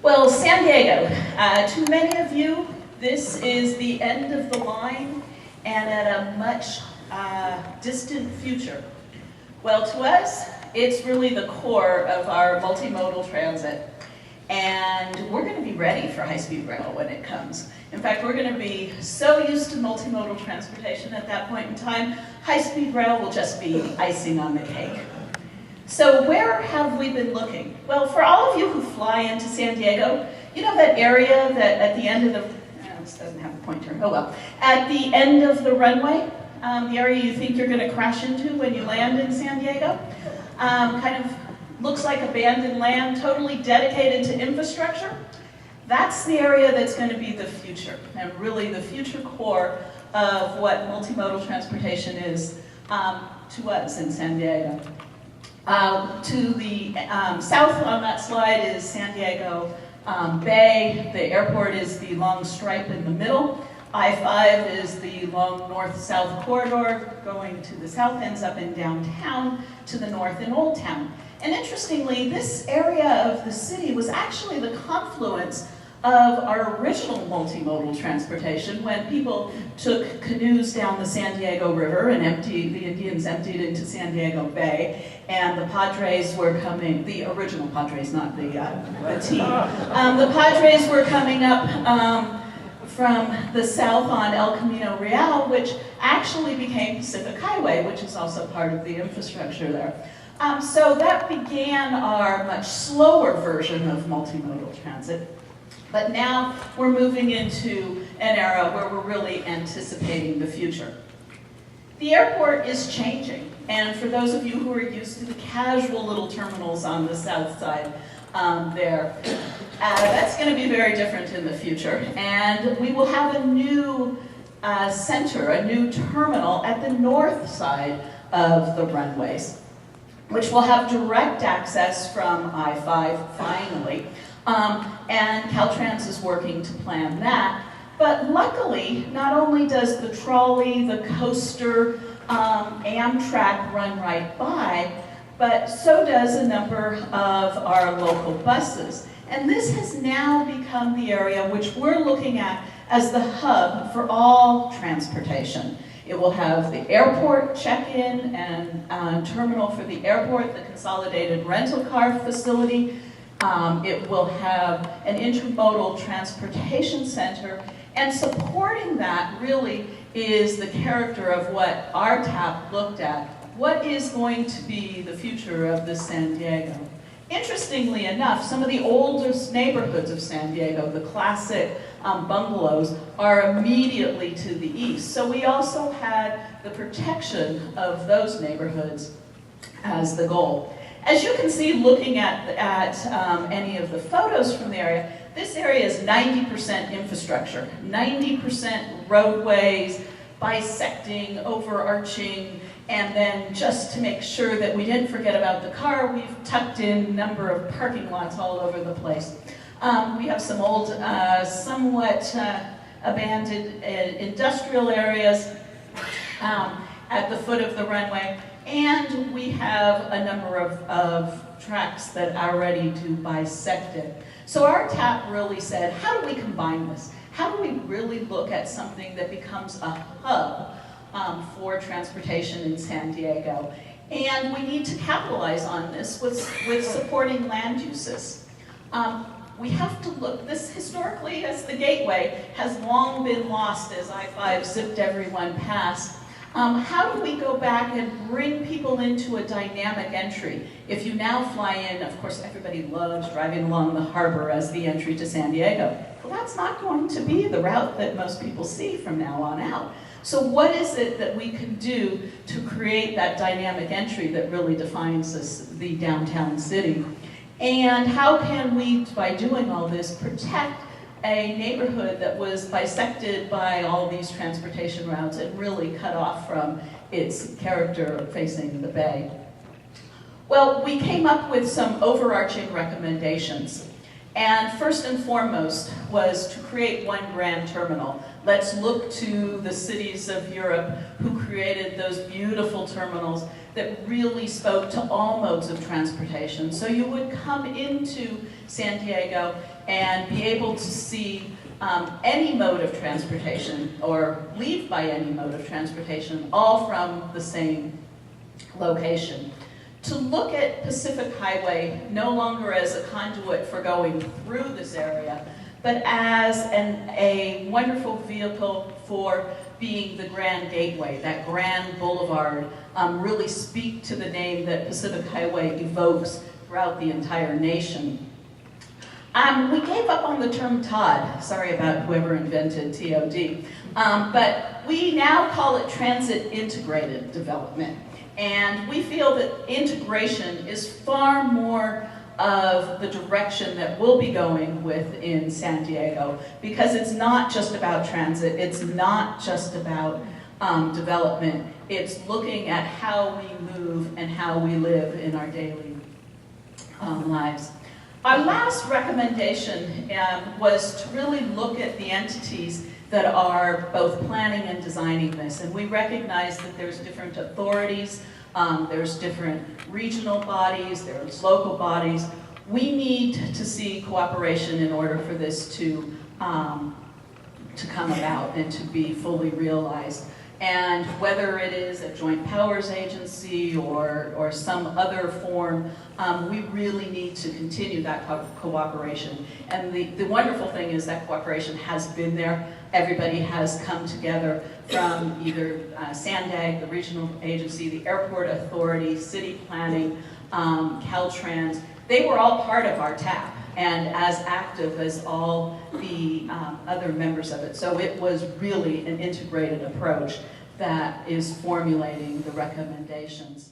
Well, San Diego, to many of you, this is the end of the line and at a much distant future. Well, to us, it's really the core of our multimodal transit. And we're going to be ready for high-speed rail when it comes. In fact, we're going to be so used to multimodal transportation at that point in time, high-speed rail will just be icing on the cake. So where have we been looking? Well, for all of you who fly into San Diego, you know that area that at the end of the, this doesn't have a pointer, oh well, at the end of the runway, the area you think you're going to crash into when you land in San Diego, kind of looks like abandoned land, totally dedicated to infrastructure. That's the area that's going to be the future, and really the future core of what multimodal transportation is to us in San Diego. To the south on that slide is San Diego Bay. The airport is the long stripe in the middle. I-5 is the long north-south corridor. Going to the south ends up in downtown, to the north in Old Town. And interestingly, this area of the city was actually the confluence of our original multimodal transportation when people took canoes down the San Diego River and the Indians emptied into San Diego Bay, and the Padres were coming, the original Padres, not the team. The Padres were coming up from the south on El Camino Real, which actually became Pacific Highway, which is also part of the infrastructure there. So that began our much slower version of multimodal transit. But now we're moving into an era where we're really anticipating the future. The airport is changing, and for those of you who are used to the casual little terminals on the south side that's going to be very different in the future. And we will have a new center, a new terminal at the north side of the runways, which will have direct access from I-5 finally. And Caltrans is working to plan that. But luckily, not only does the trolley, the coaster, Amtrak run right by, but so does a number of our local buses. And this has now become the area which we're looking at as the hub for all transportation. It will have the airport check-in and terminal for the airport, the consolidated rental car facility. It will have an intermodal transportation center, and supporting that really is the character of what our TAP looked at. What is going to be the future of this San Diego? Interestingly enough, some of the oldest neighborhoods of San Diego, the classic bungalows, are immediately to the east. So we also had the protection of those neighborhoods as the goal. As you can see, looking at any of the photos from the area, this area is 90% infrastructure, 90% roadways, bisecting, overarching, and then just to make sure that we didn't forget about the car, we've tucked in a number of parking lots all over the place. We have some old, somewhat abandoned industrial areas at the foot of the runway. And we have a number of tracks that are ready to bisect it. So our TAP really said, how do we combine this? How do we really look at something that becomes a hub for transportation in San Diego? And we need to capitalize on this with supporting land uses. We have to look, this historically as the gateway has long been lost as I-5 zipped everyone past. How do we go back and bring people into a dynamic entry? If you now fly in, of course everybody loves driving along the harbor as the entry to San Diego. Well, that's not going to be the route that most people see from now on out. So what is it that we can do to create that dynamic entry that really defines the downtown city? And how can we, by doing all this, protect a neighborhood that was bisected by all these transportation routes and really cut off from its character facing the bay? Well, we came up with some overarching recommendations. And first and foremost was to create one grand terminal. Let's look to the cities of Europe who created those beautiful terminals that really spoke to all modes of transportation. So you would come into San Diego and be able to see any mode of transportation or leave by any mode of transportation, all from the same location. To look at Pacific Highway no longer as a conduit for going through this area, but as a wonderful vehicle for being the grand gateway, that grand boulevard, really speak to the name that Pacific Highway evokes throughout the entire nation. We gave up on the term TOD, sorry about whoever invented TOD, but we now call it Transit Integrated Development. And we feel that integration is far more of the direction that we'll be going with in San Diego, because it's not just about transit, it's not just about development, it's looking at how we move and how we live in our daily lives. Our last recommendation was to really look at the entities that are both planning and designing this. And we recognize that there's different authorities, there's different regional bodies, there's local bodies. We need to see cooperation in order for this to come about and to be fully realized. And whether it is a joint powers agency or some other form, we really need to continue that cooperation. And the wonderful thing is that cooperation has been there. Everybody has come together from either SANDAG, the regional agency, the airport authority, city planning, Caltrans. They were all part of our TAP and as active as all the other members of it. So it was really an integrated approach that is formulating the recommendations.